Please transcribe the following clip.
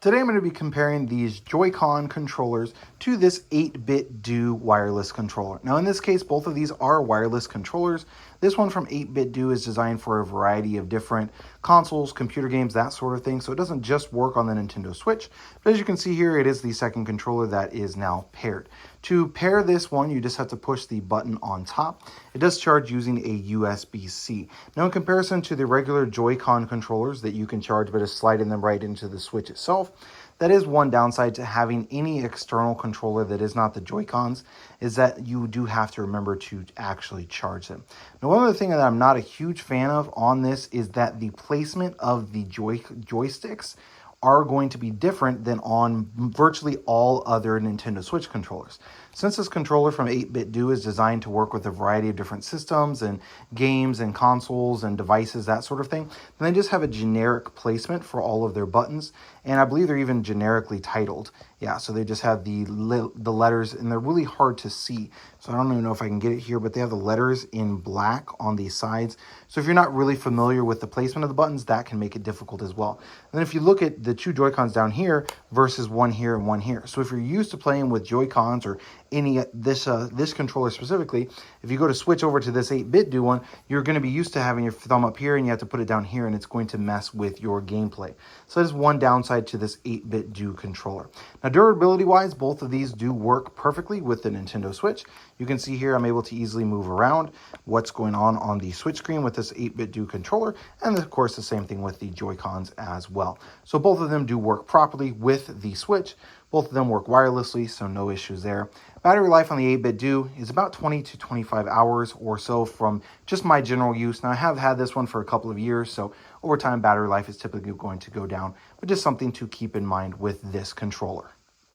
Today I'm going to be comparing these Joy-Con controllers to this 8Bitdo wireless controller. Now in this case, both of these are wireless controllers. This one from 8Bitdo is designed for a variety of different consoles, computer games, that sort of thing. So it doesn't just work on the Nintendo Switch. But as you can see here, it is the second controller that is now paired. To pair this one, you just have to push the button on top. It does charge using a USB-C. Now in comparison to the regular Joy-Con controllers that you can charge by just sliding them right into the Switch itself, that is one downside to having any external controller that is not the Joy-Cons, is that you do have to remember to actually charge them. Now, one other thing that I'm not a huge fan of on this is that the placement of the joysticks are going to be different than on virtually all other Nintendo Switch controllers. Since this controller from 8Bitdo is designed to work with a variety of different systems and games and consoles and devices, that sort of thing, then they just have a generic placement for all of their buttons, and I believe they're even generically titled. Yeah, so they just have the letters, and they're really hard to see. So I don't even know if I can get it here, but they have the letters in black on these sides. So if you're not really familiar with the placement of the buttons, that can make it difficult as well. And then if you look at the two Joy-Cons down here versus one here and one here. So if you're used to playing with Joy-Cons or any this controller specifically, if you go to switch over to this 8Bitdo one, you're going to be used to having your thumb up here and you have to put it down here, and it's going to mess with your gameplay. So that is one downside to this 8Bitdo controller. Now durability wise, both of these do work perfectly with the Nintendo Switch. You can see here I'm able to easily move around what's going on the Switch screen with this 8Bitdo controller, and of course the same thing with the Joy-Cons as well. So both of them do work properly with the Switch. Both of them work wirelessly, so no issues there. Battery life on the 8Bitdo is about 20 to 25 hours or so from just my general use. Now I have had this one for a couple of years, so over time battery life is typically going to go down, but just something to keep in mind with this controller.